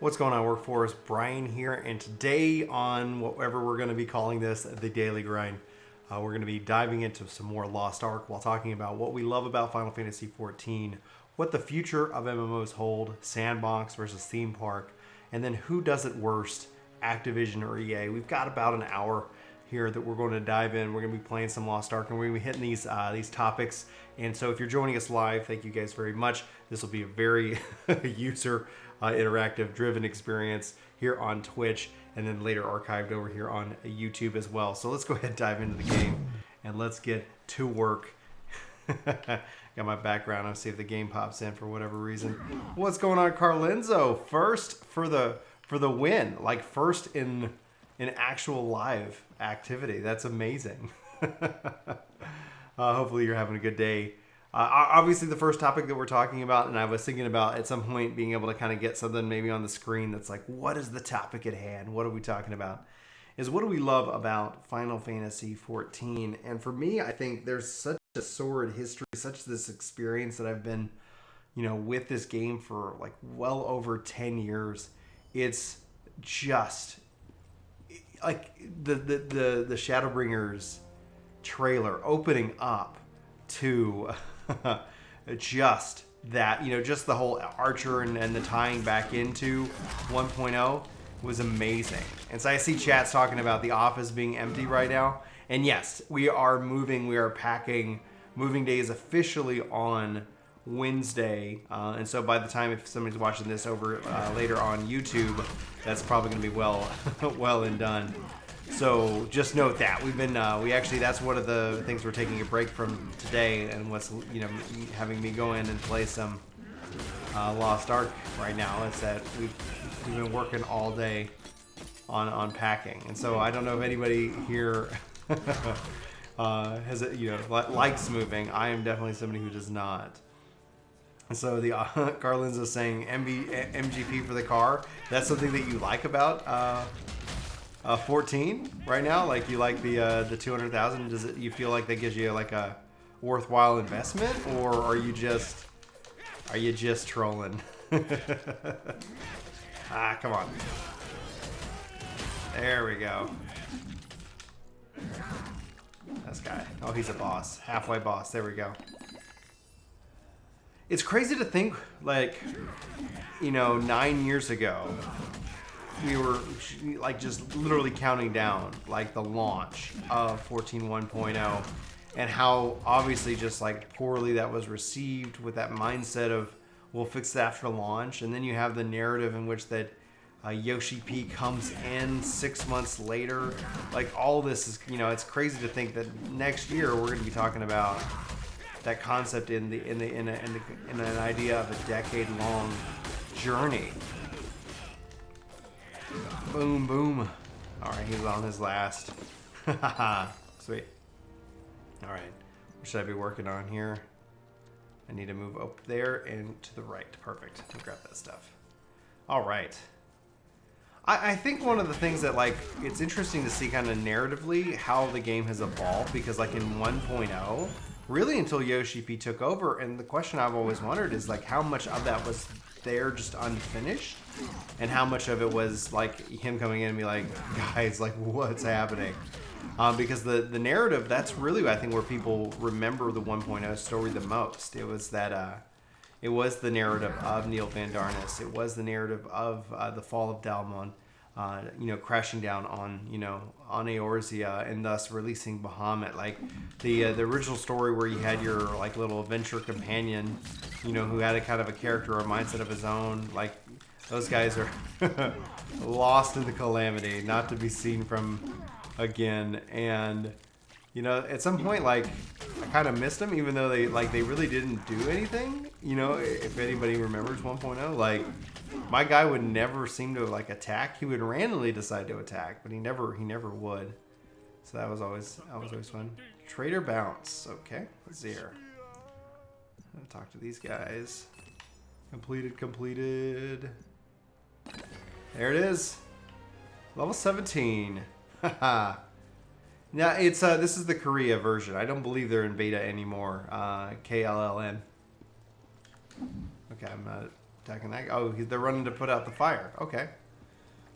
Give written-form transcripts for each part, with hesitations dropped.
What's going on, Workforce? Brian here, and today on whatever we're going to be calling this, the Daily Grind, we're going to be diving into some more Lost Ark while talking about what we love about Final Fantasy XIV, what the future of MMOs hold, sandbox versus theme park, and then who does it worst, Activision or EA. We've got about an hour here that we're going to dive in. We're going to be playing some Lost Ark, and we're going to be hitting these topics. And so if you're joining us live, thank you guys very much. This will be a very user interactive driven experience here on Twitch, and then later archived over here on YouTube as well. So let's go ahead and dive into the game, and let's get to work. Got my background. I'll see if the game pops in for whatever reason. What's going on, Carlenzo? First for the win, like first in actual live activity. That's amazing. Hopefully you're having a good day. Obviously the first topic that we're talking about, and I was thinking about at some point being able to kind of get something maybe on the screen that's like, what is the topic at hand? What are we talking about? Is what do we love about Final Fantasy XIV? And for me, I think there's such a sordid history, such this experience that I've been, with this game for like well over 10 years. It's just like the Shadowbringers trailer opening up to just that, just the whole Archer and the tying back into 1.0 was amazing. And so I see chats talking about the office being empty right now. And yes, we are packing. Moving day is officially on Wednesday. And so by the time, if somebody's watching this over later on YouTube, that's probably going to be well and done. So just note that that's one of the things we're taking a break from today, and what's having me go in and play some Lost Ark right now is that we've been working all day on packing, and so I don't know if anybody here has likes moving. I am definitely somebody who does not. So the Carlin's is saying MGP for the car. That's something that you like about 14 right now? Like you like the 200,000? Does it? You feel like that gives you like a worthwhile investment, or are you just trolling? Come on. There we go. This guy. Oh, he's a boss. Halfway boss. There we go. It's crazy to think, 9 years ago, we were like just literally counting down like the launch of 14.1.0, and how obviously just like poorly that was received, with that mindset of we'll fix that after launch. And then you have the narrative in which that Yoshi P comes in 6 months later. Like all this is, it's crazy to think that next year we're going to be talking about that concept in an idea of a decade-long journey. Boom, boom. All right, he's on his last. Sweet. All right, what should I be working on here? I need to move up there and to the right. Perfect. I'll grab that stuff. All right. I think one of the things that it's interesting to see kind of narratively how the game has evolved, because like in 1.0, really until Yoshi P took over, and the question I've always wondered is like how much of that was there just unfinished, and how much of it was like him coming in and be like, guys, like what's happening? Because the narrative, that's really I think where people remember the 1.0 story the most. It was that it was the narrative of Neil Van Darnus. It was the narrative of the fall of Dalmon, crashing down on Eorzea, and thus releasing Bahamut. Like the original story where you had your like little adventure companion, who had a kind of a character or a mindset of his own. Like those guys are lost in the calamity, not to be seen from again. And at some point, like I kind of missed them, even though they really didn't do anything. If anybody remembers 1.0, like my guy would never seem to like attack. He would randomly decide to attack, but he never would. So that was always fun. Trader bounce. Okay, let's see here. I'm gonna talk to these guys. Completed. There it is. Level 17. Haha. Now it's this is the Korea version. I don't believe they're in beta anymore. KLLN. Okay, I'm not attacking that. Oh, they're running to put out the fire. Okay.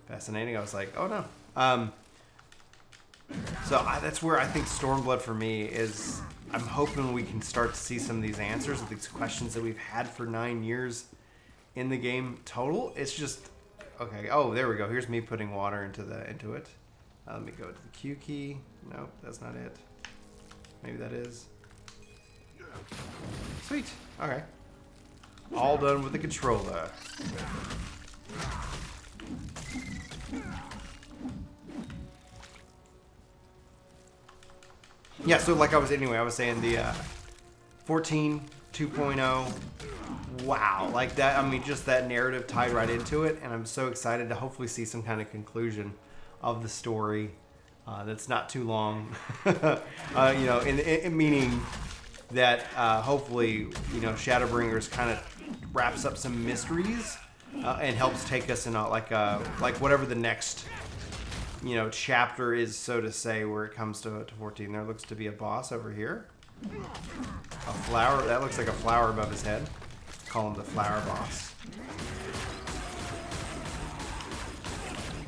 Fascinating. I was like, oh no. That's where I think Stormblood for me is. I'm hoping we can start to see some of these answers of these questions that we've had for 9 years in the game total. It's just okay. Oh, there we go. Here's me putting water into it. Let me go to the Q key. Nope, that's not it. Maybe that is. Sweet. Okay. All done with the controller. Yeah, so like I was saying the 14 2.0. Wow, like that. I mean, just that narrative tied right into it, and I'm so excited to hopefully see some kind of conclusion of the story that's not too long. Meaning that hopefully Shadowbringers kind of wraps up some mysteries and helps take us in like whatever the next chapter is, so to say, where it comes to 14. There looks to be a boss over here. A flower. That looks like a flower above his head. Call him the flower boss.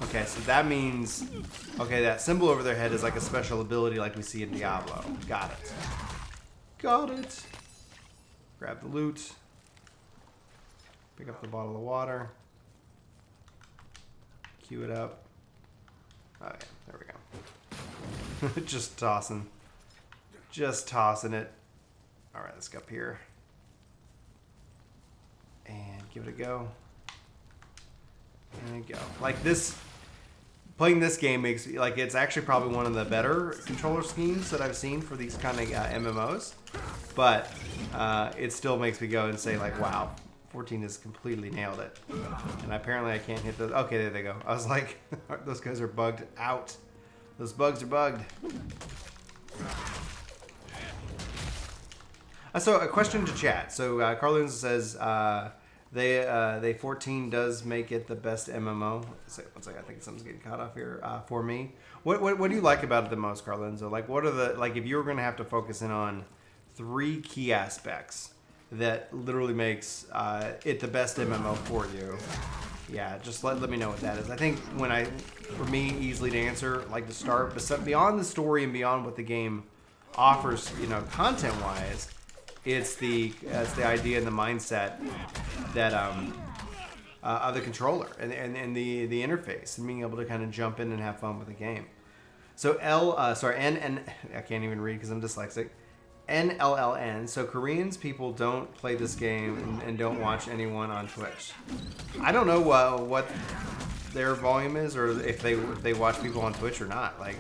Okay, so that means, that symbol over their head is like a special ability like we see in Diablo. Got it. Got it. Grab the loot. Pick up the bottle of water. Queue it up. Okay, there we go. Just tossing it. All right, let's go up here and give it a go. There you go. Like this, playing this game makes like it's actually probably one of the better controller schemes that I've seen for these kind of MMOs. But it still makes me go and say like, wow, 14 has completely nailed it. And apparently I can't hit those. Okay, there they go. I was like, those guys are bugged out. Those bugs are bugged. So a question to chat. So Carloons says they 14 does make it the best MMO. One second, I think something's getting caught off here for me. What do you like about it the most, Carloonzo? Like what are the if you were going to have to focus in on 3 key aspects that literally makes it the best MMO for you? Yeah, just let me know what that is. I think for me, easily to answer, like to start, but beyond the story and beyond what the game offers, content-wise, it's the idea and the mindset that of the controller and the interface and being able to kind of jump in and have fun with the game. So N, I can't even read because I'm dyslexic. NLLN. So Koreans people don't play this game and don't watch anyone on Twitch. I don't know what their volume is, or if they watch people on Twitch or not. Like,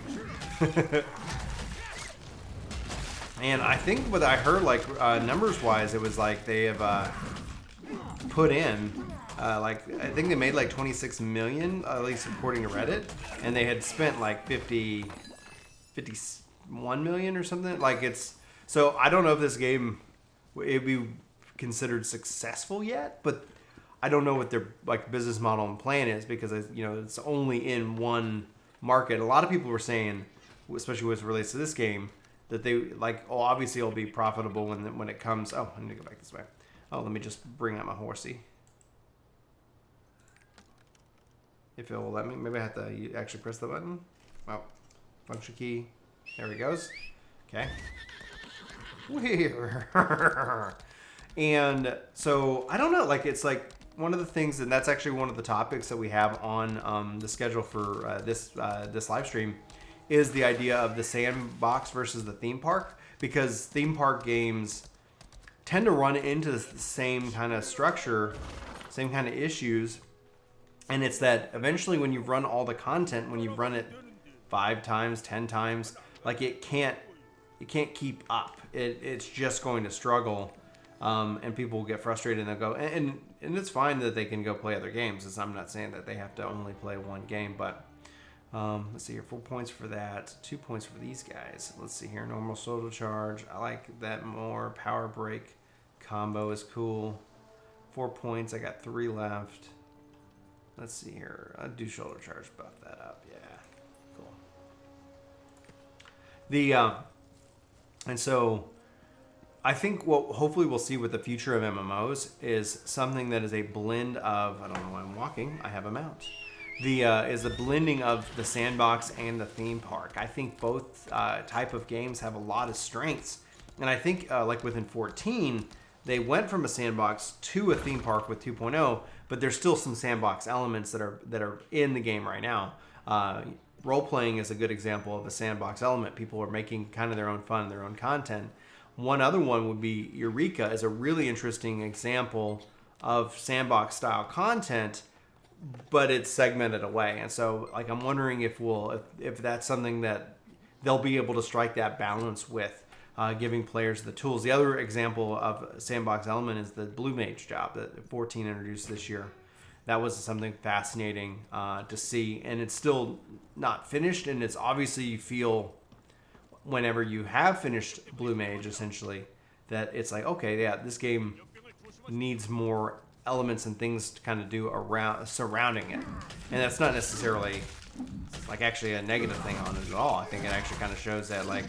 and I think what I heard, numbers wise, it was like they have put in I think they made like 26 million, at least according to Reddit, and they had spent like 51 million or something. So I don't know if this game it'd be considered successful yet, but I don't know what their business model and plan is because it's only in one market. A lot of people were saying, especially as it relates to this game, that they obviously it'll be profitable when it comes. Oh, I need to go back this way. Oh, let me just bring out my horsey. If it will let me, maybe I have to actually press the button. Oh, function key. There he goes. Okay. And so I don't know, it's one of the things, and that's actually one of the topics that we have on the schedule for this live stream, is the idea of the sandbox versus the theme park, because theme park games tend to run into the same kind of structure, same kind of issues, and it's that eventually when you run all the content, when you run it 5 times, 10 times, it can't keep up. It's just going to struggle, and people will get frustrated and they'll go. And it's fine that they can go play other games. I'm not saying that they have to only play one game, but let's see here. 4 points for that. 2 points for these guys. Let's see here. Normal soda charge. I like that more. Power break combo is cool. 4 points. I got 3 left. Let's see here. I'll do shoulder charge. Buff that up. Yeah. Cool. And so I think what hopefully we'll see with the future of MMOs is something that is a blend of, I don't know why I'm walking, I have a mount. Is the blending of the sandbox and the theme park. I think both type of games have a lot of strengths. And I think like within 14, they went from a sandbox to a theme park with 2.0, but there's still some sandbox elements that are in the game right now. Role-playing is a good example of a sandbox element. People are making kind of their own fun, their own content. One other one would be Eureka is a really interesting example of sandbox style content, but it's segmented away. And so like I'm wondering if that's something that they'll be able to strike that balance with, giving players the tools. The other example of sandbox element is the Blue Mage job that 14 introduced this year. That was something fascinating to see, and it's still not finished, and it's obviously you feel whenever you have finished Blue Mage, essentially, that it's like, okay, yeah, this game needs more elements and things to kind of do around surrounding it. And that's not necessarily like actually a negative thing on it at all. I think it actually kind of shows that like,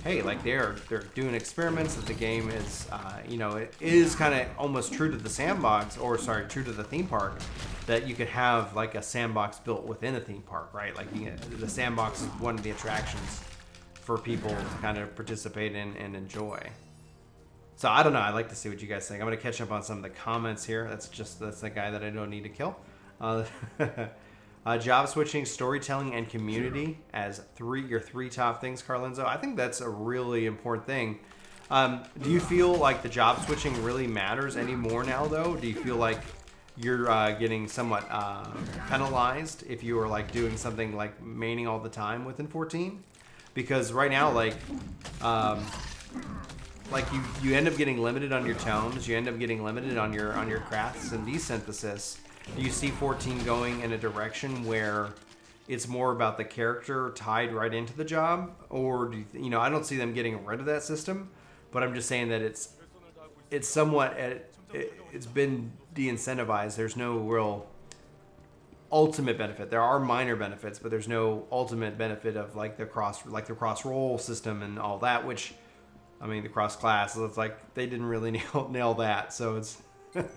hey, like they're doing experiments, that the game is, it is kind of almost true to the sandbox, or sorry, true to the theme park, that you could have like a sandbox built within a theme park, right? Like the sandbox is one of the attractions for people to kind of participate in and enjoy. So I don't know. I'd like to see what you guys think. I'm going to catch up on some of the comments here. That's the guy that I don't need to kill. Job switching, storytelling, and community as your three top things, Carlenzo. I think that's a really important thing. Do you feel like the job switching really matters anymore now, though? Do you feel like you're getting somewhat penalized if you are like doing something like maining all the time within 14? Because right now, like you end up getting limited on your tomes, you end up getting limited on your crafts and desynthesis. Do you see 14 going in a direction where it's more about the character tied right into the job, or do you I don't see them getting rid of that system, but I'm just saying that it's somewhat it's been de-incentivized. There's no real ultimate benefit. There are minor benefits, but there's no ultimate benefit of like the cross roll system and all that, which I mean the cross class, it's like they didn't really nail that. So it's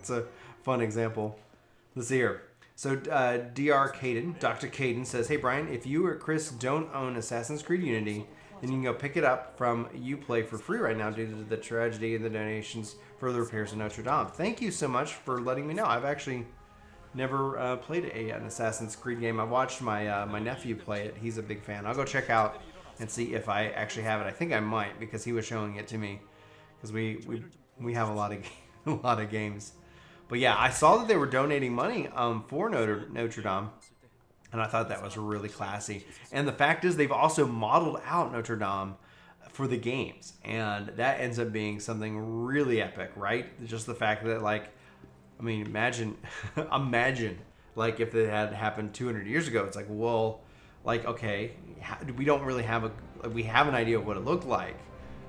a fun example. Let's see here. So Dr. Caden says, hey Brian, if you or Chris don't own Assassin's Creed Unity, then you can go pick it up from Uplay for free right now due to the tragedy and the donations for the repairs of Notre Dame. Thank you so much for letting me know. I've actually never played an Assassin's Creed game. I watched my nephew play it. He's a big fan. I'll go check out and see if I actually have it. I think I might, because he was showing it to me, because we have a lot of games. But yeah, I saw that they were donating money for Notre Dame, and I thought that was really classy. And the fact is, they've also modeled out Notre Dame for the games, and that ends up being something really epic, right? Just the fact that, like, I mean, imagine like if it had happened 200 years ago. It's like, well, like, okay, we don't really have we have an idea of what it looked like,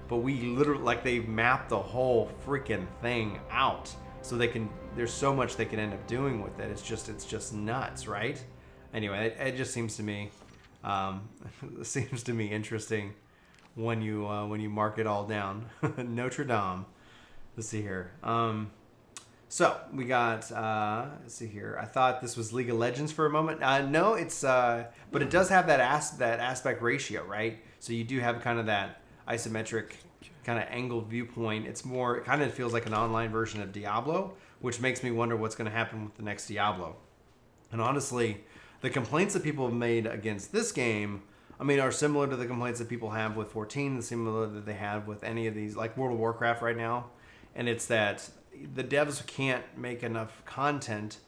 but we literally, like, they mapped the whole freaking thing out. So there's so much they can end up doing with it. It's just nuts, right? Anyway, it just seems to me interesting when you mark it all down. Notre Dame. Let's see here. So we got let's see here. I thought this was League of Legends for a moment. No, it's but it does have that aspect ratio, right? So you do have kind of that isometric kind of angled viewpoint. It kind of feels like an online version of Diablo, which makes me wonder what's going to happen with the next Diablo. And honestly, the complaints that people have made against this game, I mean, are similar to the complaints that people have with 14, similar that they have with any of these, like World of Warcraft right now. And it's that the devs can't make enough content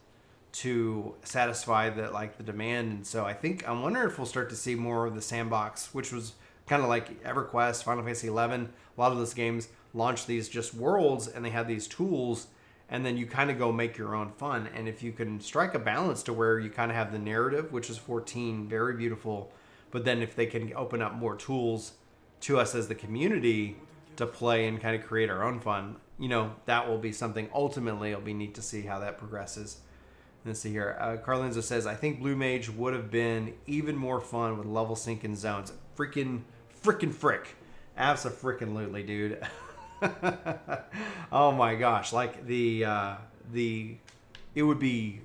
to satisfy the demand. And so I wonder if we'll start to see more of the sandbox, which was kind of like EverQuest, Final Fantasy XI. A lot of those games launch these just worlds, and they have these tools, and then you kind of go make your own fun. And if you can strike a balance to where you kind of have the narrative, which is 14, very beautiful, but then if they can open up more tools to us as the community to play and kind of create our own fun, that will be something. Ultimately, it'll be neat to see how that progresses. Let's see here. Carlenzo says, I think Blue Mage would have been even more fun with level sync and zones. Frick. Abso-freaking-lutely, dude. Oh my gosh, like it would be,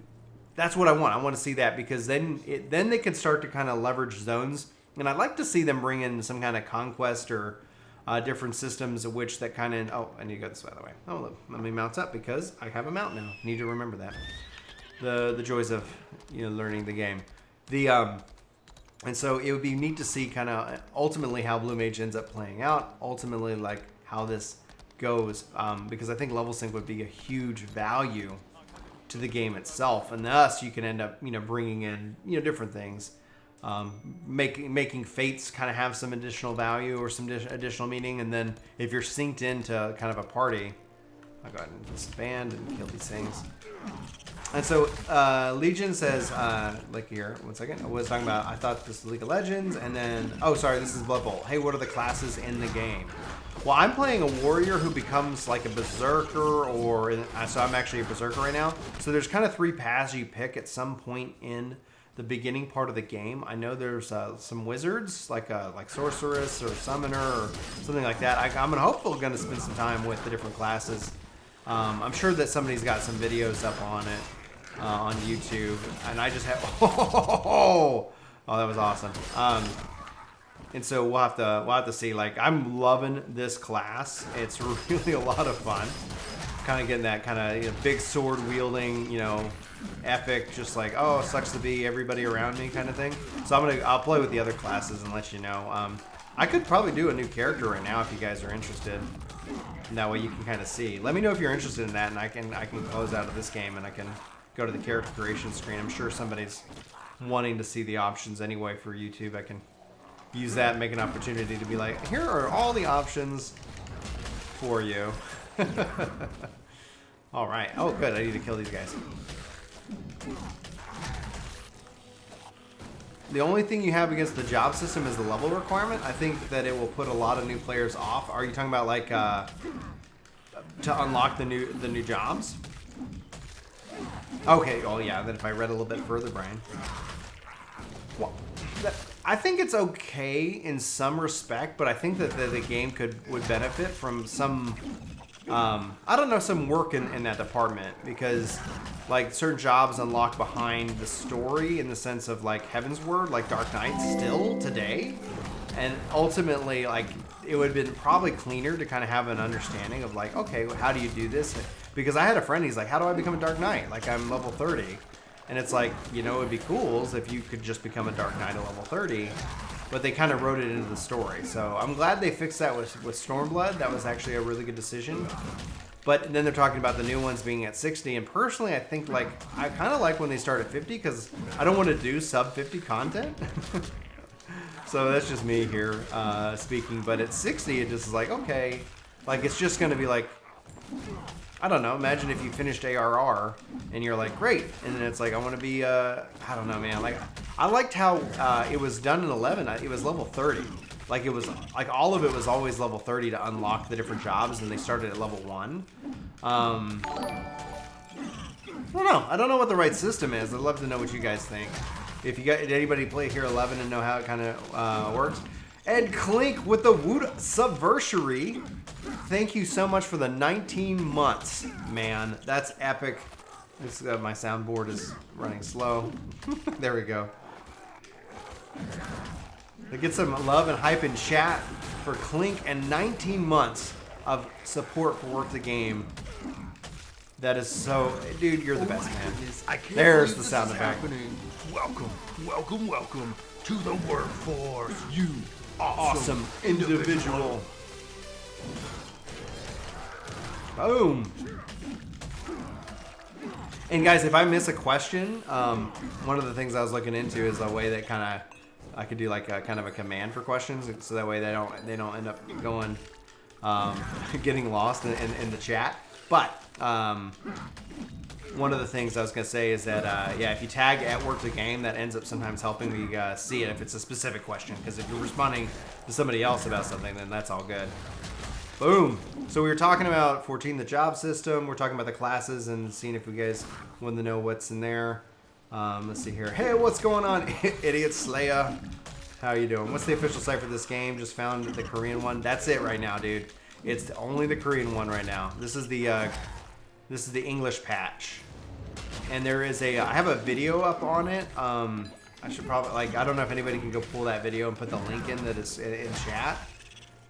that's what I want. I want to see that, because then they can start to kind of leverage zones, and I'd like to see them bring in some kind of conquest or different systems of which that kind of, oh, I need to go this way, by the way. Oh, look, let me mount up because I have a mount now. Need to remember that. The joys of, you know, learning the game. And so it would be neat to see kind of ultimately how Blue Mage ends up playing out. Ultimately, like how this goes, because I think level sync would be a huge value to the game itself, and thus you can end up, you know, bringing in, you know, different things, making fates kind of have some additional value or some additional meaning. And then if you're synced into kind of a party, I'll go ahead and disband and kill these things. And so Legion says, like here, 1 second, I was talking about, I thought this was League of Legends, and then, oh, sorry, this is Blood Bowl. Hey, what are the classes in the game? Well, I'm playing a warrior who becomes like a berserker, so I'm actually a berserker right now. So there's kind of 3 paths you pick at some point in the beginning part of the game. I know there's some wizards, like sorceress or summoner or something like that. I'm hopefully going to spend some time with the different classes. I'm sure that somebody's got some videos up on it on YouTube, and I just have, oh, that was awesome. And so we'll have to see. Like, I'm loving this class. It's really a lot of fun. Kind of getting that kind of, you know, big sword wielding, you know, epic, just like, oh, sucks to be everybody around me kind of thing. So I'll play with the other classes and let you know. I could probably do a new character right now if you guys are interested. And that way you can kind of see. Let me know if you're interested in that, and I can close out of this game and I can go to the character creation screen. I'm sure somebody's wanting to see the options anyway for YouTube. I can use that and make an opportunity to be like, here are all the options for you. All right. Oh, good. I need to kill these guys. The only thing you have against the job system is the level requirement. I think that it will put a lot of new players off. Are you talking about like to unlock the new jobs? Okay. Oh yeah. Then if I read a little bit further, Brian. Well, I think it's okay in some respect, but I think that the game would benefit from some, I don't know, some work in that department, because like certain jobs unlock behind the story in the sense of like Heaven's Word, like Dark Knight still today, and ultimately like it would have been probably cleaner to kind of have an understanding of like, okay, how do you do this? Because I had a friend, he's like, how do I become a Dark Knight? Like, I'm level 30. And it's like, you know, it'd be cool if you could just become a Dark Knight at level 30, but they kind of wrote it into the story. So I'm glad they fixed that with Stormblood. That was actually a really good decision. But then they're talking about the new ones being at 60, and personally, I think like I kind of like when they start at 50 because I don't want to do sub 50 content. So that's just me here speaking. But at 60, it just is like, okay, like it's just going to be like, I don't know. Imagine if you finished ARR and you're like, great, and then it's like, I want to be, I don't know, man. Like, I liked how it was done in 11. It was level 30. Like, it was like all of it was always level 30 to unlock the different jobs, and they started at level 1. I don't know. I don't know what the right system is. I'd love to know what you guys think. If you got, did anybody play here 11 and know how it kind of works? And Clink with the Wood Subversary. Thank you so much for the 19 months, man. That's epic. My soundboard is running slow. There we go. To get some love and hype in chat for Clink and 19 months of support for Work the Game. That is so, dude, you're the best, man. There's the sound effect. Welcome, welcome, welcome to the workforce. You awesome individual. Boom. And guys, if I miss a question, one of the things I was looking into is a way that kind of I could do like a kind of a command for questions, so that way they don't end up going getting lost in the chat. But one of the things I was gonna say is that yeah, if you tag at Work the Game, that ends up sometimes helping me see it if it's a specific question. Because if you're responding to somebody else about something, then that's all good. Boom. So we were talking about 14, the job system. We're talking about the classes and seeing if you guys want to know what's in there. Let's see here. Hey, what's going on, Idiot Slayer? How you doing? What's the official site for this game? Just found the Korean one. That's it right now, dude. It's only the Korean one right now. This is the English patch, and there is a I have a video up on it. I should probably I don't know if anybody can go pull that video and put the link in that is in chat.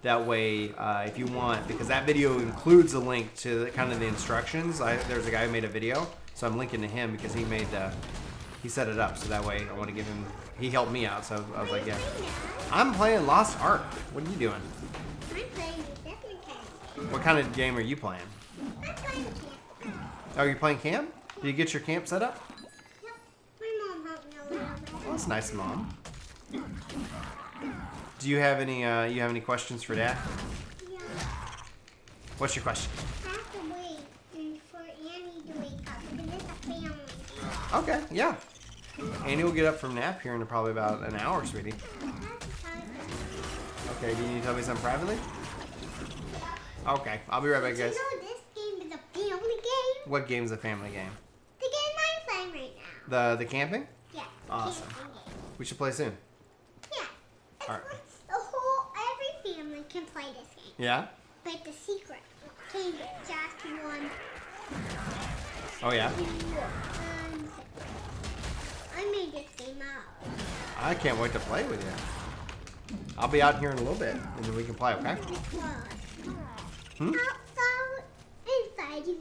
That way, if you want, because that video includes a link to kind of the instructions. There's a guy who made a video, so I'm linking to him because he set it up. So that way, I want to give him. He helped me out, so I was like, yeah. I'm playing Lost Ark. What are you doing? I'm playing a different game. What kind of game are you playing? I'm playing camp. Oh, you're playing camp? Did you get your camp set up? Yep. My mom helped me a little bit. Oh, that's nice, Mom. Do you have any questions for Dad? Yeah. What's your question? I have to wait for Annie to wake up because it's a family game. Okay, yeah. Annie will get up from nap here in probably about an hour, sweetie. Okay, do you need to tell me something privately? Okay, I'll be right back, guys. You know this game is a family game? What game's a family game? The game I'm playing right now. The camping? Yeah. Awesome. Camping game. We should play soon. Yeah. It's Alright. every family can play this game. Yeah? But the secret came with just one. Oh, yeah? And I made this game up. I can't wait to play with you. I'll be out here in a little bit, and then we can play, okay? Hmm? Outside, inside, you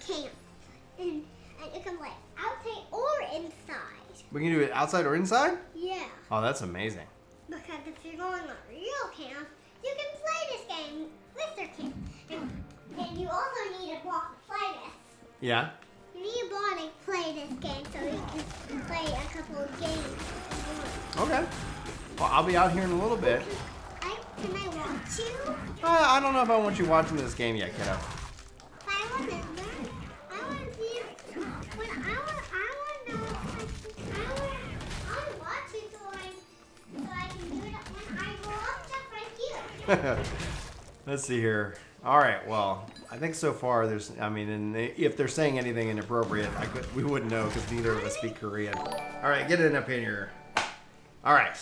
camp. And you can play outside or inside. We can do it outside or inside? Yeah. Oh, that's amazing. Because if you're going on real camp, you can play this game with your camp. And you also need a block to play this. Yeah? You need a block to play this game so you can play a couple of games. Okay. Well, I'll be out here in a little bit. Can I watch you? I don't know if I want you watching this game yet, kiddo. I want to learn. I want to see when I want to know. I want to watch it so I can do it when I grow up just like you. Let's see here. All right. Well, I think so far and if they're saying anything inappropriate, we wouldn't know because neither of us speak Korean. All right, get it up in here. All right.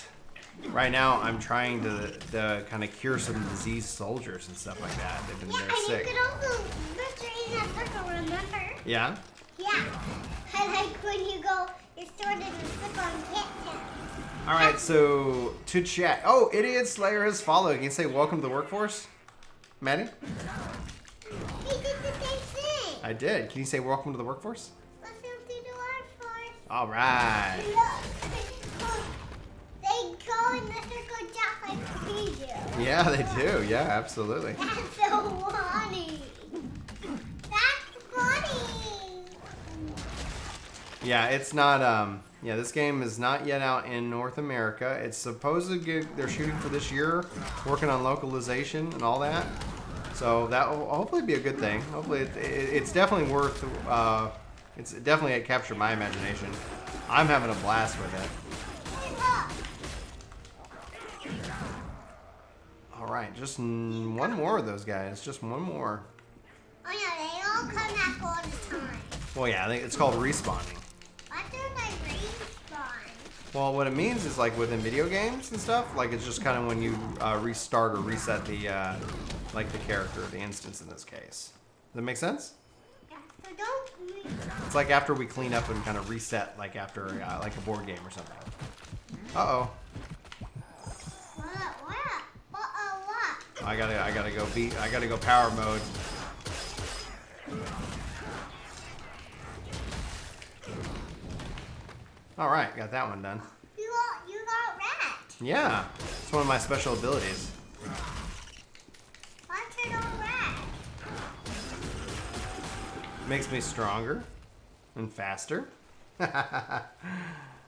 Right now, I'm trying to kind of cure some diseased soldiers and stuff like that. They've been Yeah, very and sick. you could also put your in that circle, remember? Yeah? Yeah. I like when you started to click on hit him. All right, so to chat. Oh, Idiot Slayer has followed. Can you say welcome to the workforce? Maddie? He did the same thing. I did. Can you say welcome to the workforce? Let's go to the workforce. All right. Look. They go in the circle just like we do. Yeah, they do. Yeah, absolutely. That's so funny. That's funny. Yeah, it's not. Yeah, this game is not yet out in North America. It's supposed to get. They're shooting for this year, working on localization and all that. So that will hopefully be a good thing. Hopefully, it's definitely worth. It's definitely captured my imagination. I'm having a blast with it. All right, just one more of those guys. Just one more. Oh yeah, they all come back all the time. Well, yeah, I think it's called respawning. What do they respawn? Well, what it means is like within video games and stuff, like it's just kind of when you restart or reset the like the character, the instance in this case. Does that make sense? Yeah, so don't. It's like after we clean up and kind of reset, like after like a board game or something. Uh-oh. What? I gotta go power mode. All right, got that one done. You got rat. Yeah, it's one of my special abilities. What's it on rat? Makes me stronger and faster.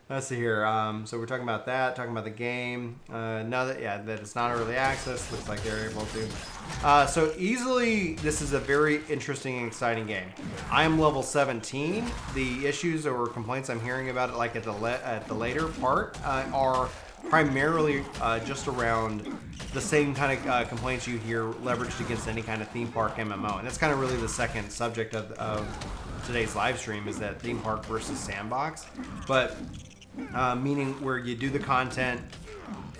Let's see here. So we're talking about that, talking about the game. Now that it's not early access, looks like they're able to. So easily, this is a very interesting and exciting game. I am level 17. The issues or complaints I'm hearing about it, like at the later part, are primarily just around the same kind of complaints you hear leveraged against any kind of theme park MMO, and that's kind of really the second subject of today's live stream is that theme park versus sandbox, but meaning where you do the content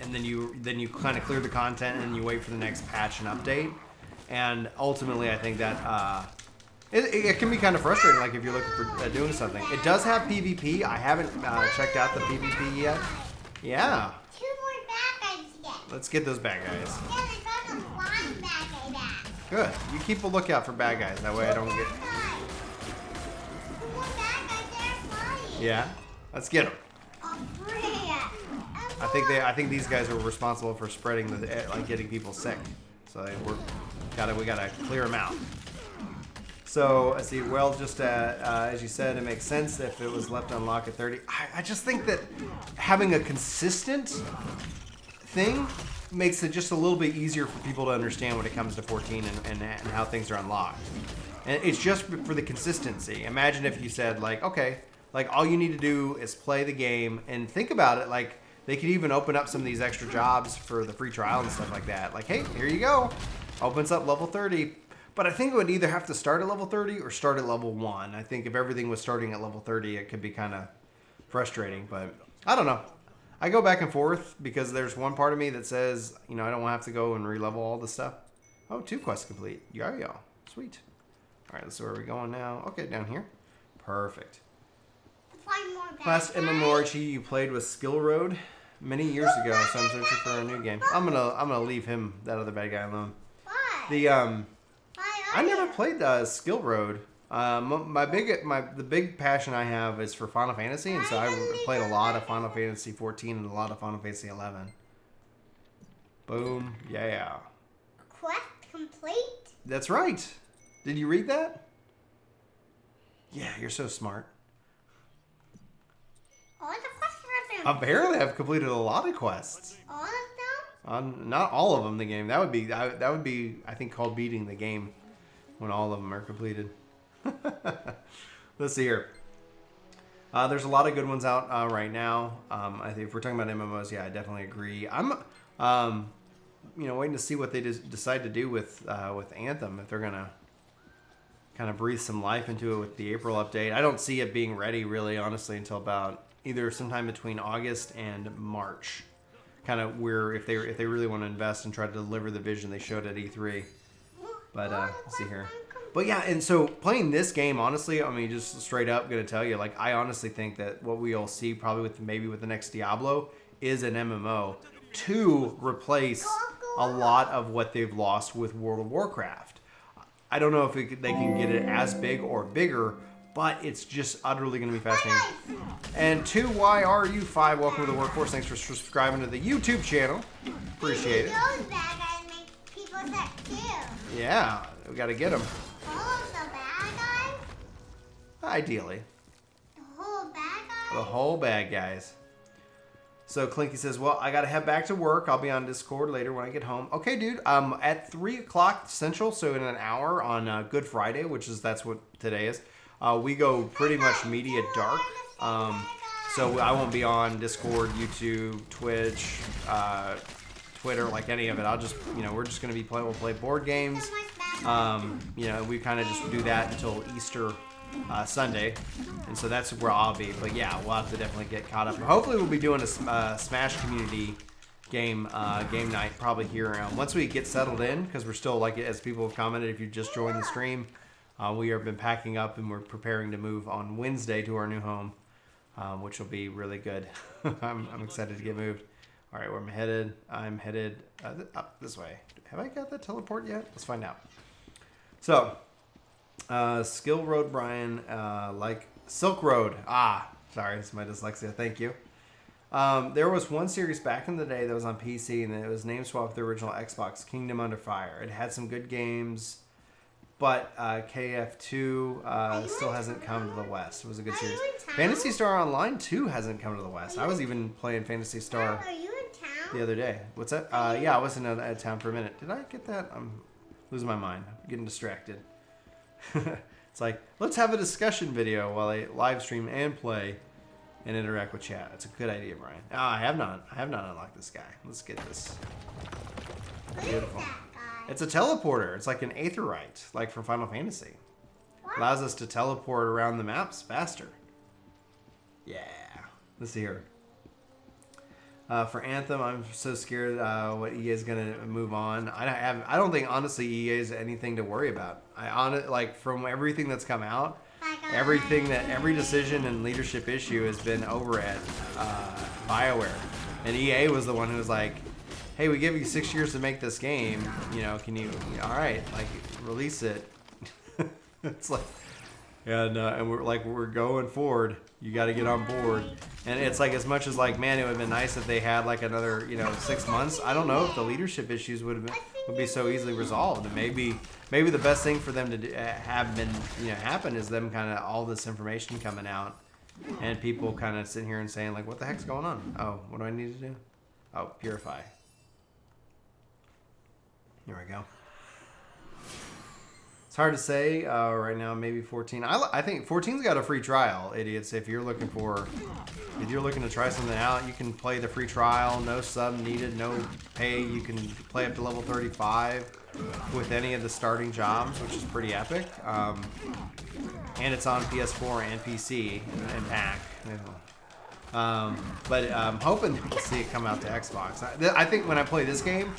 and then you kind of clear the content and you wait for the next patch and update. And ultimately, I think that it can be kind of frustrating, like if you're looking for doing something. It does have PvP. I haven't checked out the PvP yet. Yeah. 2 more bad guys to get. Let's get those bad guys. Yeah, they got a flying bad guy back. Good. You keep a lookout for bad guys. That way I don't get... 2 more bad guys there flying. Yeah. Let's get them. Oh, great. I think these guys are responsible for spreading like getting people sick. So we gotta clear them out. So I see. Well, just as you said, it makes sense if it was left unlocked at 30. I just think that having a consistent thing makes it just a little bit easier for people to understand when it comes to 14 and how things are unlocked. And it's just for the consistency. Imagine if you said like, okay, like all you need to do is play the game and think about it. Like they could even open up some of these extra jobs for the free trial and stuff like that. Like, hey, here you go. Opens up level 30. But I think it would either have to start at level 30 or start at level 1. I think if everything was starting at level 30, it could be kind of frustrating. But I don't know. I go back and forth because there's one part of me that says, you know, I don't want to have to go and re-level all this stuff. Oh, 2 quests complete. Yeah. Sweet. All right, so where are we going now? Okay, down here. Perfect. 5 more bad Last guys. MMORPG you played was Skill Road many years ago, so I'm searching for a new game. I'm gonna leave that other bad guy alone. Why? The Why I are never you? played Skill Road. The big passion I have is for Final Fantasy, and so I played a lot of Final Fantasy 14 and a lot of Final Fantasy 11. Boom, yeah. Quest complete? That's right. Did you read that? Yeah, you're so smart. All the quests have been. Apparently, I've completed a lot of quests. All of them? Not all of them. The game that would be I think called beating the game when all of them are completed. Let's see here. There's a lot of good ones out right now. I think if we're talking about MMOs, yeah, I definitely agree. I'm waiting to see what they decide to do with Anthem, if they're gonna kind of breathe some life into it with the April update. I don't see it being ready really, honestly, until about either sometime between August and March. Kind of where if they really want to invest and try to deliver the vision they showed at E3. But let's see here. But yeah, and so playing this game, honestly, I mean, just straight up gonna tell you, like, I honestly think that what we'll see probably with the next Diablo is an MMO to replace a lot of what they've lost with World of Warcraft. I don't know if they can get it as big or bigger, but it's just utterly going to be fascinating. And 2YRU5, welcome to the workforce. Thanks for subscribing to the YouTube channel. Appreciate it. Those bad guys make people sick too. Yeah, we got to get them. All of the bad guys? Ideally. The whole bad guys? The whole bad guys. So Clinky says, well, I got to head back to work. I'll be on Discord later when I get home. Okay, dude. At 3 o'clock Central, so in an hour on Good Friday, that's what today is, we go pretty much media dark. So I won't be on Discord, YouTube, Twitch, Twitter, like any of it. I'll just, we're just going to we'll play board games. We kind of just do that until Easter Sunday, and so that's where I'll be. But yeah, we'll have to definitely get caught up. Hopefully, we'll be doing a Smash community game night probably here once we get settled in, because we're still, like, as people have commented, if you just joined the stream, we have been packing up and we're preparing to move on Wednesday to our new home, which will be really good. I'm excited to get moved. All right, where I'm headed? I'm headed up this way. Have I got that teleport yet? Let's find out. So. Skill Road, Brian, like Silk Road. Sorry, it's my dyslexia. Thank you. There was one series back in the day that was on PC, and it was name swapped with the original Xbox, Kingdom Under Fire. It had some good games, but KF2 still hasn't come to the West. It was a good series. Phantasy Star Online 2 hasn't come to the West. I was even playing Phantasy Star Are you in town? the other day. What's that? Yeah, I was in a town for a minute. Did I get that? I'm losing my mind. I'm getting distracted. It's like, let's have a discussion video while I live stream and play and interact with chat. That's a good idea, Brian. I have not unlocked this guy. Let's get this. Beautiful. That guy? It's a teleporter. It's like an Aetherite, like from Final Fantasy. Allows us to teleport around the maps faster. Yeah. Let's see here. For Anthem, I'm so scared what EA is gonna move on. I don't think honestly EA is anything to worry about. Like from everything that's come out, every decision and leadership issue has been over at BioWare, and EA was the one who was like, "Hey, we give you 6 years to make this game. You know, can you? All right, like release it." It's like, and we're going forward. You got to get on board. And it's like, as much as like, man, it would have been nice if they had like another, 6 months. I don't know if the leadership issues would be so easily resolved. And maybe the best thing for them to happen is them kind of all this information coming out, and people kind of sitting here and saying like, what the heck's going on? Oh, what do I need to do? Oh, purify. Here we go. It's hard to say right now. Maybe 14. I think 14's got a free trial, idiots. If you're looking to try something out, you can play the free trial. No sub needed. No pay. You can play up to level 35 with any of the starting jobs, which is pretty epic. And it's on PS4 and PC and Mac. But I'm hoping we'll see it come out to Xbox. I think when I play this game,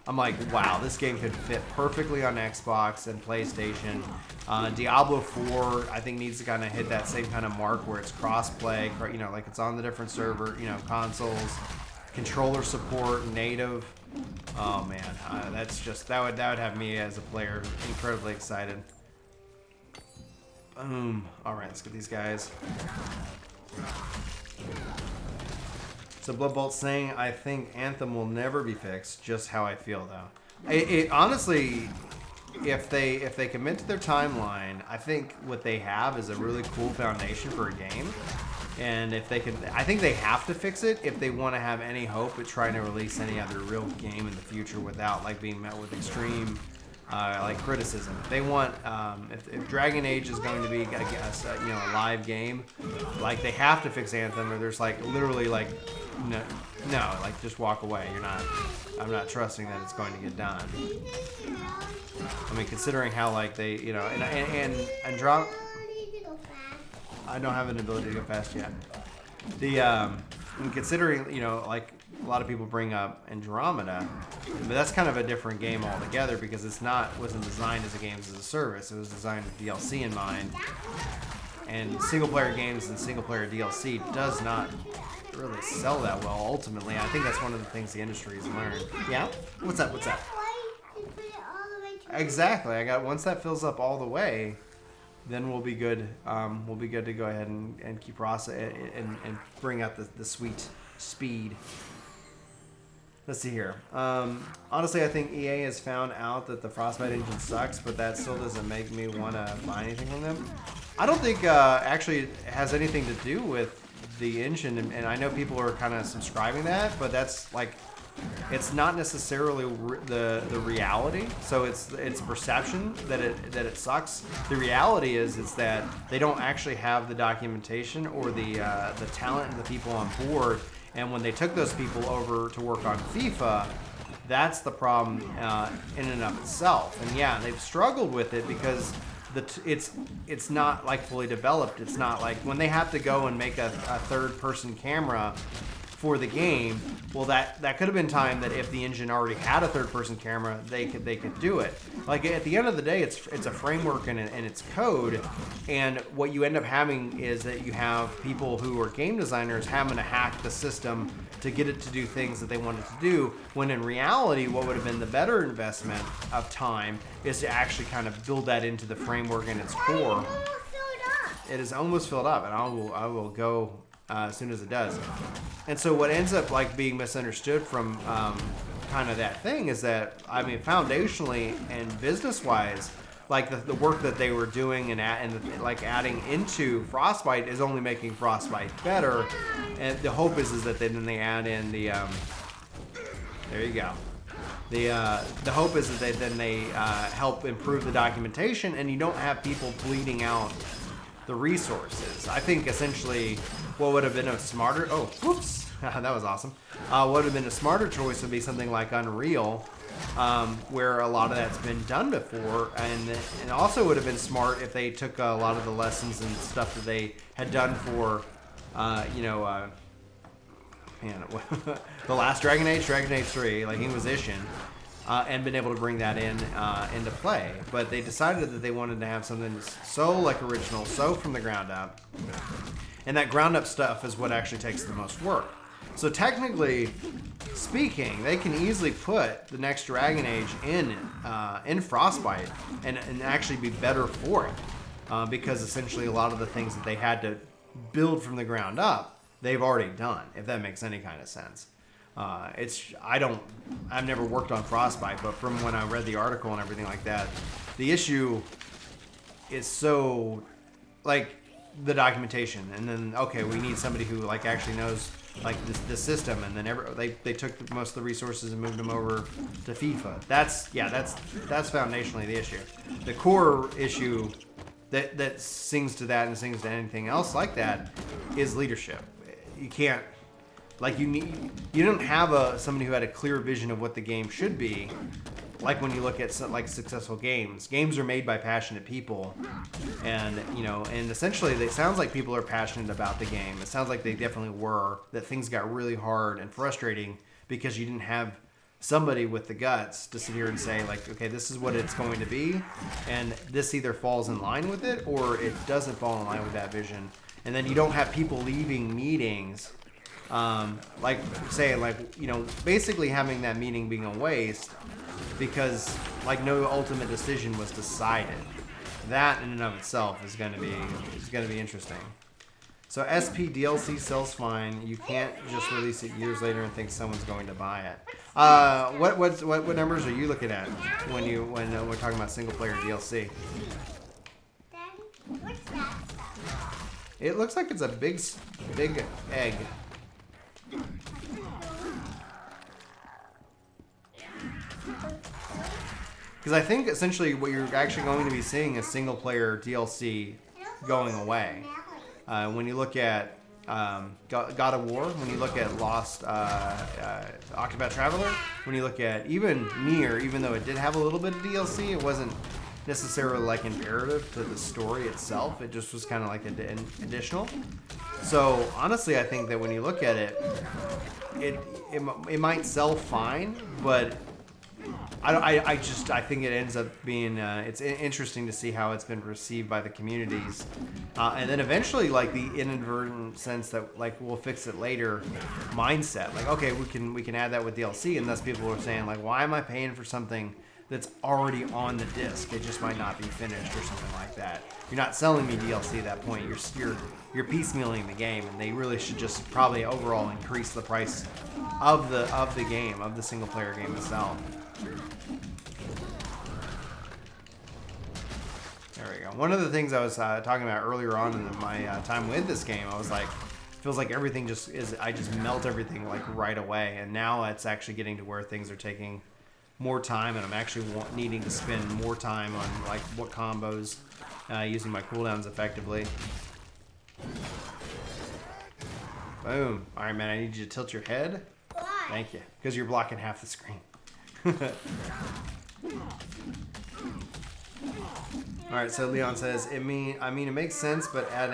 I'm like, wow, this game could fit perfectly on Xbox and PlayStation. Diablo 4, I think, needs to kind of hit that same kind of mark where it's cross-play, like it's on the different server, consoles, controller support, native. Oh man, that would have me as a player incredibly excited. Boom. All right, let's get these guys. So Blood Bolt's saying, I think Anthem will never be fixed. Just how I feel, though. It honestly, if they commit to their timeline, I think what they have is a really cool foundation for a game. And if they can, I think they have to fix it if they want to have any hope at trying to release any other real game in the future without like being met with extreme criticism. If they want, if Dragon Age is going to be, I guess, a live game, like they have to fix Anthem, or there's like literally like no, like just walk away. I'm not trusting that it's going to get done. I mean, considering how like they, and drop. I don't have an ability to go fast yet. And considering, like a lot of people bring up Andromeda, but that's kind of a different game altogether because wasn't designed as a games as a service. It was designed with DLC in mind. And single player games and single player DLC does not really sell that well ultimately. I think that's one of the things the industry has learned. Yeah? What's up? Exactly. Once that fills up all the way, then we'll be good. We'll be good to go ahead and keep and bring out the sweet speed. Let's see here. Honestly, I think EA has found out that the Frostbite engine sucks, but that still doesn't make me want to buy anything from them. I don't think actually it has anything to do with the engine, and I know people are kind of subscribing that, but that's like, it's not necessarily the reality. So it's perception that it sucks. The reality is that they don't actually have the documentation or the talent and the people on board. And when they took those people over to work on FIFA, that's the problem in and of itself. And yeah, they've struggled with it because it's not like fully developed. It's not like when they have to go and make a third-person camera for the game. Well, that could have been time that if the engine already had a third-person camera, they could do it. Like at the end of the day, it's a framework and it's code, and what you end up having is that you have people who are game designers having to hack the system to get it to do things that they want it to do. When in reality, what would have been the better investment of time is to actually kind of build that into the framework and its core. It is almost filled up, and I will go as soon as it does. And so what ends up like being misunderstood from kind of that thing is that, I mean, foundationally and business-wise, like the work that they were doing and like adding into Frostbite is only making Frostbite better. And the hope is that then they add in the there you go. The hope is that they help improve the documentation, and you don't have people bleeding out the resources. I think essentially what would have been a smarter, that was awesome. What would have been a smarter choice would be something like Unreal, where a lot of that's been done before, and also would have been smart if they took a lot of the lessons and stuff that they had done for, man, the last Dragon Age 3, like Inquisition, and been able to bring that into play. But they decided that they wanted to have something so like original, so from the ground up, and that ground up stuff is what actually takes the most work. So technically speaking, they can easily put the next Dragon Age in Frostbite and actually be better for it, because essentially a lot of the things that they had to build from the ground up, they've already done. If that makes any kind of sense. I've never worked on Frostbite, but from when I read the article and everything like that, the issue is so like the documentation, and then okay, we need somebody who like actually knows like the system, and then they took most of the resources and moved them over to FIFA. That's foundationally the issue. The core issue that sings to that and sings to anything else like that is leadership. You can't, like, you don't have somebody who had a clear vision of what the game should be. Like when you look at like successful games are made by passionate people, and and essentially it sounds like people are passionate about the game. It sounds like they definitely were. That things got really hard and frustrating because you didn't have somebody with the guts to sit here and say like, okay, this is what it's going to be, and this either falls in line with it or it doesn't fall in line with that vision. And then you don't have people leaving meetings, basically having that meeting being a waste because like no ultimate decision was decided. That in and of itself is going to be interesting. So SP DLC sells fine. You can't just release it years later and think someone's going to buy it. What numbers are you looking at when we're talking about single player DLC? Daddy, what's that stuff? It looks like it's a big egg. Because I think essentially what you're actually going to be seeing is single player DLC going away. When you look at God of War, when you look at Lost Octopath Traveler, when you look at even Nier, even though it did have a little bit of DLC, it wasn't necessarily like imperative to the story itself. It just was kind of like an additional. So honestly, I think that when you look at it, it might sell fine, but I think it ends up being it's interesting to see how it's been received by the communities, and then eventually like the inadvertent sense that like we'll fix it later mindset, like okay, we can add that with DLC, and thus people are saying like, why am I paying for something that's already on the disc? It just might not be finished or something like that. You're not selling me DLC at that point. You're piecemealing the game, and they really should just probably overall increase the price of the game, of the single player game itself. There we go. One of the things I was talking about earlier on in my time with this game, I was like, feels like everything I just melt everything like right away, and now it's actually getting to where things are taking more time, and I'm actually needing to spend more time on like what combos, using my cooldowns effectively. Boom. All right, man, I need you to tilt your head. Why? Thank you. Because you're blocking half the screen. All right, so Leon says, it makes sense, but at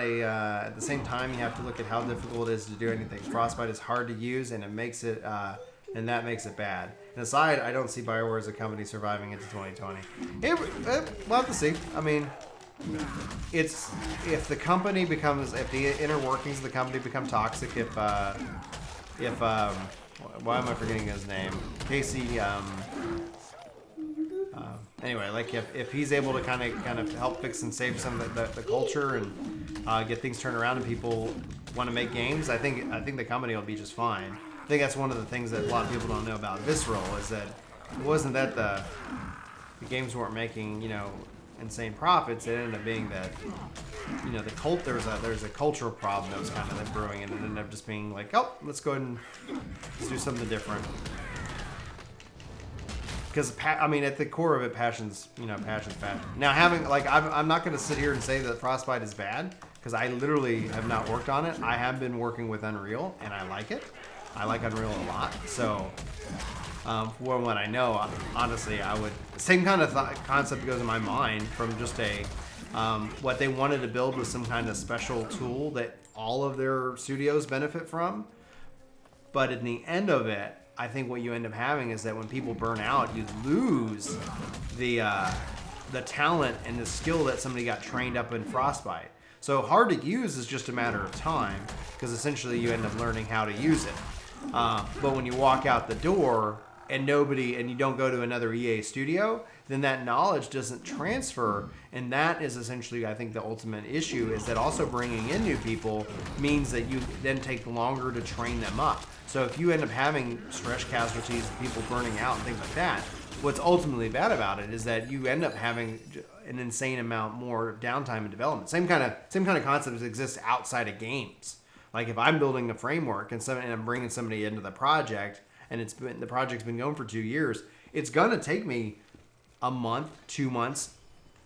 the same time, you have to look at how difficult it is to do anything. Frostbite is hard to use, and that makes it bad. And aside, I don't see BioWare as a company surviving into 2020. We'll have to see. I mean, if the inner workings of the company become toxic, why am I forgetting his name? Casey. Anyway, like if he's able to kind of help fix and save some of the culture and get things turned around and people want to make games, I think the company will be just fine. I think that's one of the things that a lot of people don't know about Visceral is that it wasn't that the games weren't making insane profits. It ended up being that the cult there's a cultural problem that was kind of brewing, and it ended up just being like, oh, let's go ahead and let's do something different. Because at the core of it, passion's passion. Now I'm not going to sit here and say that Frostbite is bad because I literally have not worked on it. I have been working with Unreal and I like it. I like Unreal a lot. So for what I know, honestly, I would same kind of concept goes in my mind from just what they wanted to build was some kind of special tool that all of their studios benefit from. But in the end of it, I think what you end up having is that when people burn out, you lose the talent and the skill that somebody got trained up in Frostbite. So hard to use is just a matter of time, because essentially you end up learning how to use it. But when you walk out the door and you don't go to another EA studio, then that knowledge doesn't transfer. And that is essentially, I think, the ultimate issue, is that also bringing in new people means that you then take longer to train them up. So if you end up having stress casualties, people burning out and things like that, what's ultimately bad about it is that you end up having an insane amount more downtime in development. Same kind of concept exists outside of games. Like if I'm building a framework and I'm bringing somebody into the project, and the project's been going for 2 years, it's gonna take me a month, 2 months,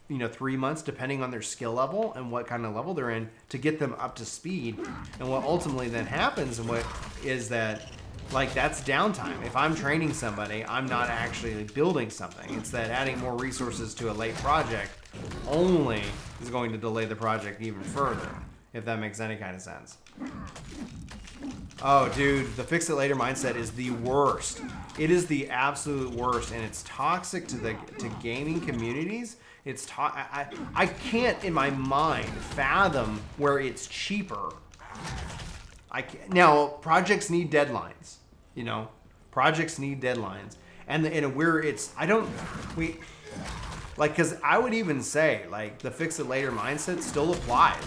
3 months, depending on their skill level and what kind of level they're in, to get them up to speed. And what ultimately then happens, and what is that, like, that's downtime. If I'm training somebody, I'm not actually building something. It's that adding more resources to a late project only is going to delay the project even further, if that makes any kind of sense. Oh, dude, the fix it later mindset is the worst. It is the absolute worst, and it's toxic to gaming communities. I can't in my mind fathom where it's cheaper. Now projects need deadlines. Projects need deadlines, because I would even say, like, the fix it later mindset still applies.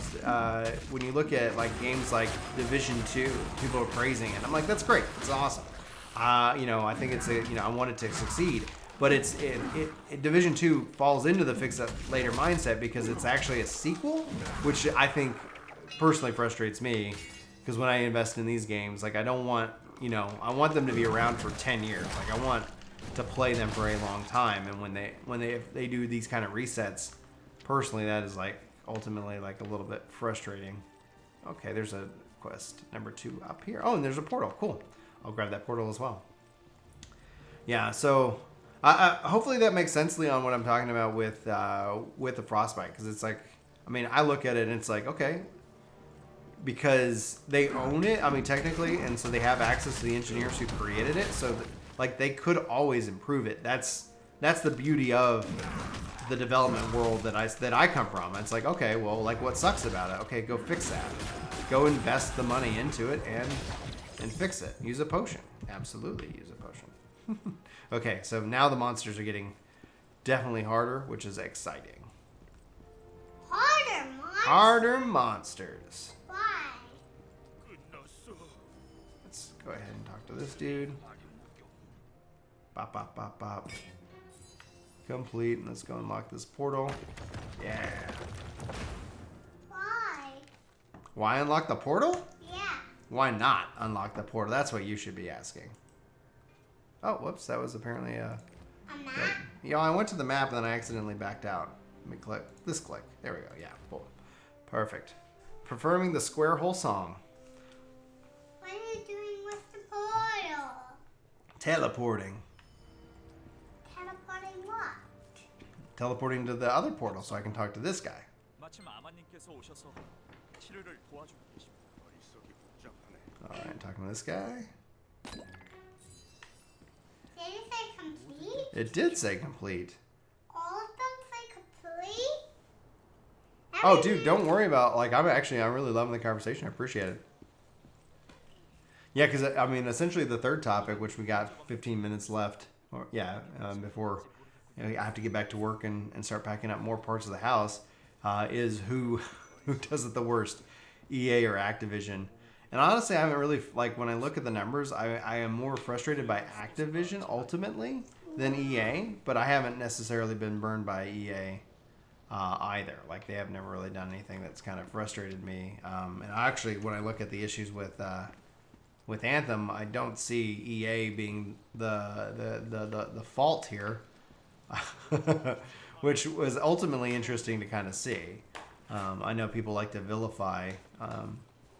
When you look at, like, games like Division 2, people are praising it. I'm like, that's great. It's awesome. I think I want it to succeed. But Division 2 falls into the fix it later mindset because it's actually a sequel, which I think personally frustrates me, because when I invest in these games, like, I don't want, I want them to be around for 10 years. Like, I want to play them for a long time, and when they do these kind of resets, personally, that is, like, ultimately, like, a little bit frustrating. Okay, there's a quest number 2 up here. Oh, and there's a portal. Cool. I'll grab that portal as well. Yeah, so hopefully that makes sense, Leon, what I'm talking about with the Frostbite, because it's like, I look at it and it's like, okay, because they own it, technically, and so they have access to the engineers who created it, so like, they could always improve it. That's the beauty of the development world that I come from. It's like, okay, well, like, what sucks about it? Okay, go fix that. Go invest the money into it and fix it. Use a potion. Absolutely use a potion. Okay, so now the monsters are getting definitely harder, which is exciting. Harder monsters? Harder monsters. Why? Let's go ahead and talk to this dude. Bop, bop, bop, bop. Complete. Let's go unlock this portal. Yeah. Why? Why unlock the portal? Yeah. Why not unlock the portal? That's what you should be asking. Oh, whoops. That was apparently a map? I went to the map and then I accidentally backed out. Let me click. This click. There we go. Yeah. Boom. Perfect. Performing the square hole song. What are you doing with the portal? Teleporting. Teleporting what? Teleporting to the other portal so I can talk to this guy. Alright, talking to this guy. Did it say complete? It did say complete. All of them say complete? Oh, dude, don't worry about, like, I'm really loving the conversation. I appreciate it. Yeah, because, essentially the third topic, which we got 15 minutes left, before I have to get back to work and start packing up more parts of the house, is who does it the worst, EA or Activision. And honestly, I haven't really, like, when I look at the numbers, I am more frustrated by Activision ultimately than EA, but I haven't necessarily been burned by EA either. Like, they have never really done anything that's kind of frustrated me. And actually, when I look at the issues with Anthem, I don't see EA being the fault here, which was ultimately interesting to kind of see. I know people like to vilify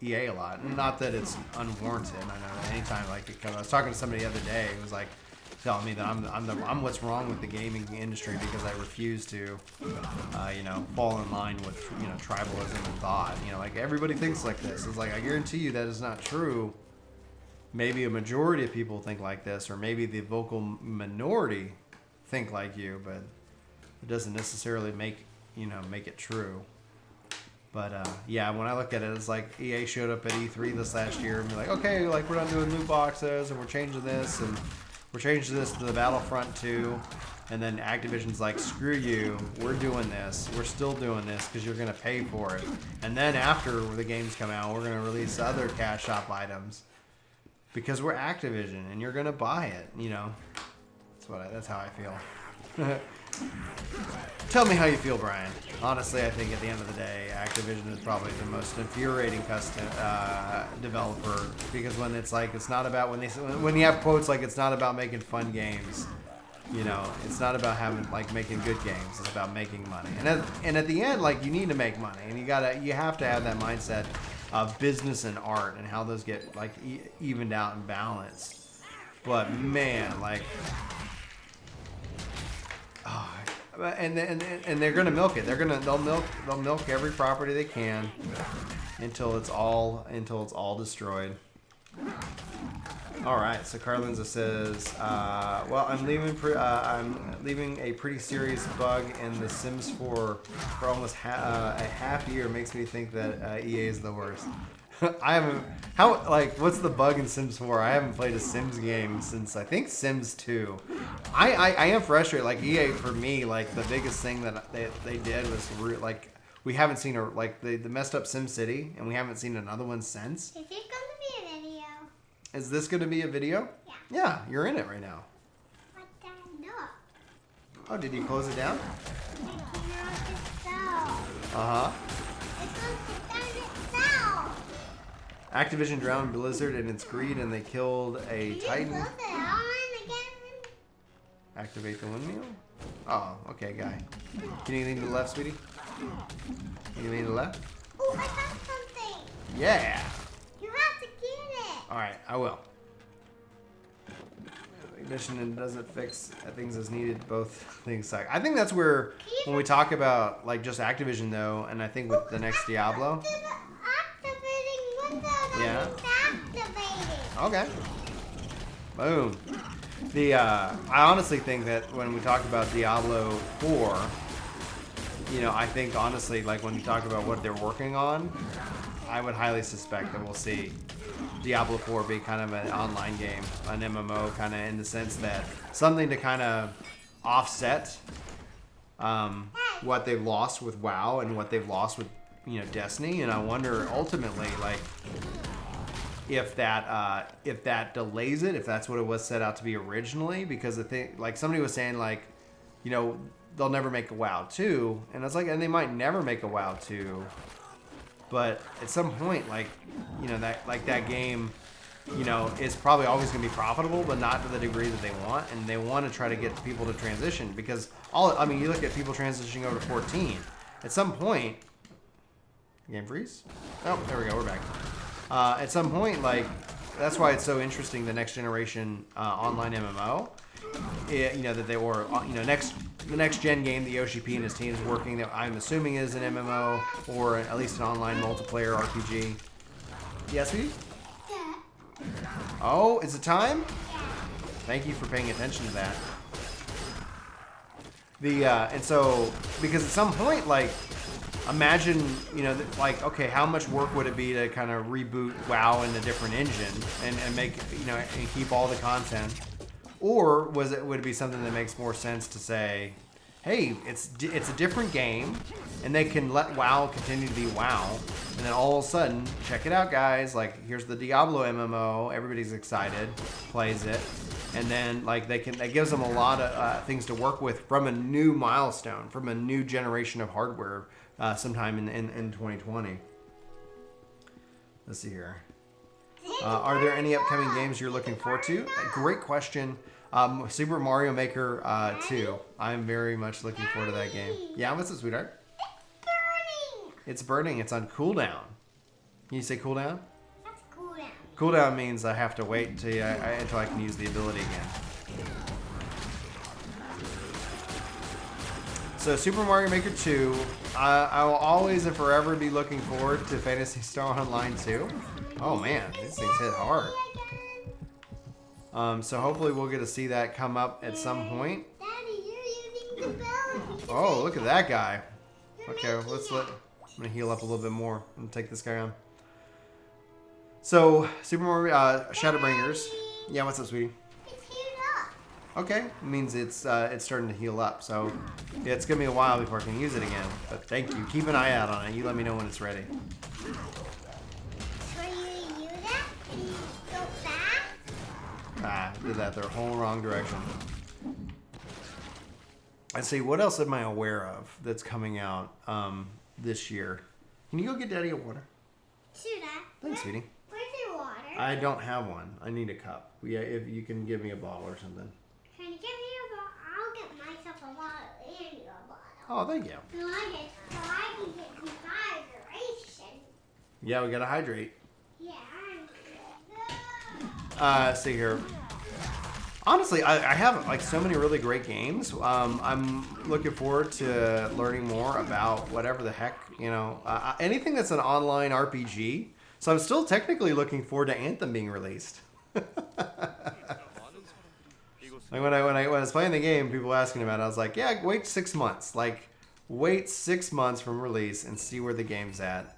EA a lot, not that it's unwarranted. I know anytime, like, I was talking to somebody the other day who was like telling me that I'm what's wrong with the gaming industry because I refuse to fall in line with tribalism and thought. Like, everybody thinks like this. It's like, I guarantee you that is not true. maybe a majority of people think like this, or maybe the vocal minority think like you, but it doesn't necessarily make it true. But yeah, when I look at it, it's like EA showed up at E3 this last year and be like, okay, like we're not doing loot boxes and we're changing this and we're changing this to the Battlefront 2. And then Activision's like, screw you, we're doing this. We're still doing this because you're going to pay for it. And then after the games come out, we're going to release other cash shop items because we're Activision and you're going to buy it. You know, that's how I feel. Tell me how you feel, Brian. Honestly, I think at the end of the day, Activision is probably the most infuriating developer because when it's like it's not about when you have quotes like it's not about making fun games. You know, it's not about making good games. It's about making money. And at the end, like you need to make money, and you have to have that mindset of business and art and how those get like evened out and balanced. But man, like, and they're gonna milk it. They'll milk every property they can until it's all destroyed. All right, so Carlinza says, well, I'm leaving a pretty serious bug in The Sims 4 for almost a half year. Makes me think that EA is the worst. I haven't. What's the bug in Sims 4? I haven't played a Sims game since I think Sims 2. I am frustrated. Like EA for me, like the biggest thing that they did was we haven't seen they messed up Sim City, and we haven't seen another one since. Is it going to be a video? Is this going to be a video? Yeah. Yeah, you're in it right now. What the no? Oh, did you close it down? I cannot itself. Uh-huh. It's going to sit down itself. Activision drowned Blizzard in its greed, and they killed a Titan. Close it on again? Activate the windmill? Oh, okay, guy. Can you lean to the left, sweetie? Can you lean to the left? Oh, I found something. Yeah! You have to get it. Alright, I will. Ignition and doesn't fix things as needed. Both things suck. I think that's where, when we talk about like just Activision though, and I think with the next Diablo. Activating window. Yeah. Activated. Okay. Boom. I honestly think that when we talk about Diablo 4, I think honestly, like when you talk about what they're working on, I would highly suspect that we'll see Diablo 4 be kind of an online game, an MMO, kind of in the sense that something to kind of offset what they've lost with WoW and what they've lost with Destiny. And I wonder ultimately, like, if that delays it, if that's what it was set out to be originally, because the thing, like somebody was saying, like, they'll never make a WoW 2, and it's like, and they might never make a WoW 2. But at some point, that game, is probably always going to be profitable, but not to the degree that they want. And they want to try to get people to transition because you look at people transitioning over to 14. At some point, game freeze. Oh, there we go. We're back. At some point, that's why it's so interesting. The next generation online MMO, that they were, the next gen game that Yoshi P and his team is working, that I'm assuming is an MMO or at least an online multiplayer RPG. Yes, we? Yeah. Oh, is it time? Thank you for paying attention to that. And so, because at some point, imagine, okay, how much work would it be to kind of reboot WoW in a different engine and make, and keep all the content? Or would it be something that makes more sense to say, hey, it's a different game, and they can let WoW continue to be WoW, and then all of a sudden, check it out, guys. Like, here's the Diablo MMO. Everybody's excited, plays it, and then that gives them a lot of things to work with from a new milestone, from a new generation of hardware, sometime in 2020. Let's see here. Are there any upcoming games you're looking forward to? Great question. Super Mario Maker 2. I'm very much looking forward to that game. Yeah, what's it, sweetheart? It's burning. It's burning. It's on cooldown. Can you say cooldown? That's cooldown. Cooldown means I have to wait until I can use the ability again. So Super Mario Maker 2. I will always and forever be looking forward to Phantasy Star Online 2. Oh man, these things hit hard. So hopefully we'll get to see that come up at some point. Daddy, you're using the bell. Oh, look at that guy. You're Okay, making let's it. let. I'm gonna heal up a little bit more and take this guy on. So Super Mario Shadowbringers. Yeah, what's up, sweetie? It's heated up. Okay, it means it's starting to heal up. So yeah, it's gonna be a while before I can use it again. But thank you. Keep an eye out on it. You let me know when it's ready. When you use that and you go back, Ah, did that the whole wrong direction. Let's see, what else am I aware of that's coming out this year? Can you go get Daddy a water? shoot that. Thanks, sweetie. Where's your water? I don't have one. I need a cup. Yeah, if you can give me a bottle or something. Can you give me a bottle? I'll get myself a bottle and you a bottle. Oh, thank you. So I can get dehydration. Yeah, we gotta hydrate. Yeah, See here. Honestly, I have like so many really great games. I'm looking forward to learning more about whatever the heck, anything that's an online RPG. So I'm still technically looking forward to Anthem being released. Like when I was playing the game, people asking about it, I was like, yeah, wait 6 months. Like, wait 6 months from release and see where the game's at.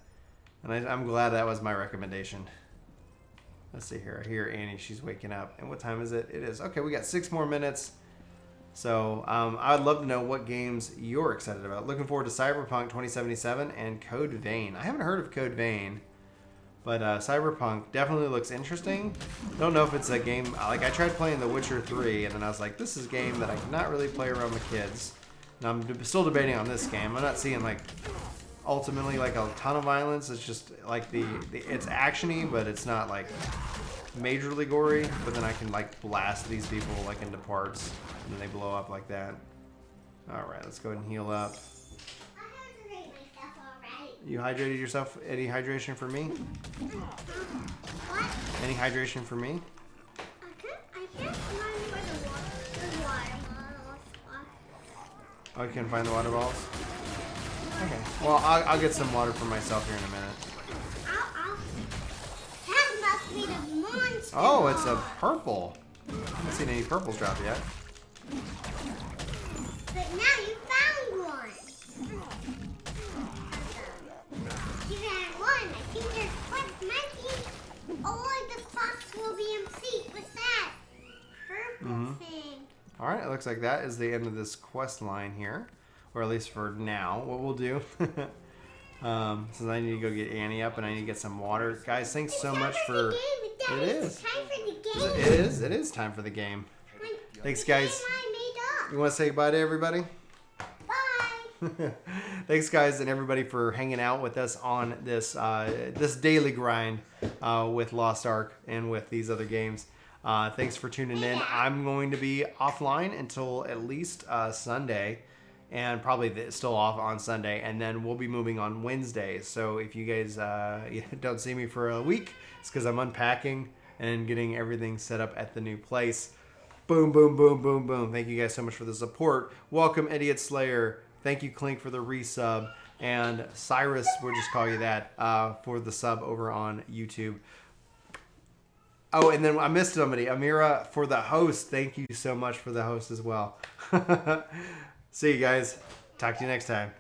And I'm glad that was my recommendation. Let's see here. I hear Annie. She's waking up. And what time is it? It is. Okay, we got 6 more minutes. So I'd love to know what games you're excited about. Looking forward to Cyberpunk 2077 and Code Vein. I haven't heard of Code Vein. But Cyberpunk definitely looks interesting. Don't know if it's a game... Like, I tried playing The Witcher 3, and then I was like, this is a game that I cannot really play around with kids. And I'm still debating on this game. I'm not seeing, like, ultimately, like, a ton of violence. It's just, like, it's action-y, but it's not, like, majorly gory. But then I can, like, blast these people, like, into parts, and then they blow up like that. Alright, let's go ahead and heal up. I hydrate myself already. You hydrated yourself? Any hydration for me? What? Any hydration for me? I can't find where the water bottles are. Oh, you can find the water balls? Okay. Well, I'll get some water for myself here in a minute. That must be the monster. Oh, it's a purple. I haven't seen any purples drop yet. But now you found one. You found one. I think there's what might be. Oh, the box will be complete with that purple thing. All right, it looks like that is the end of this quest line here, or at least for now. What we'll do, since I need to go get Annie up and I need to get some water, guys. Thanks so much for. It is. It's time for the game. It is. It is time for the game. Thanks, guys. The game I made up. You want to say goodbye to everybody? Bye. Thanks, guys, and everybody for hanging out with us on this this daily grind with Lost Ark and with these other games. Thanks for tuning in. I'm going to be offline until at least Sunday, and probably still off on Sunday, and then we'll be moving on Wednesdays. So if you guys don't see me for a week, it's because I'm unpacking and getting everything set up at the new place. Boom, boom, boom, boom, boom. Thank you guys so much for the support. Welcome, Idiot Slayer. Thank you, Clink, for the resub. And Cyrus, we'll just call you that, for the sub over on YouTube. Oh, and then I missed somebody. Amira, for the host. Thank you so much for the host as well. See you guys. Talk to you next time.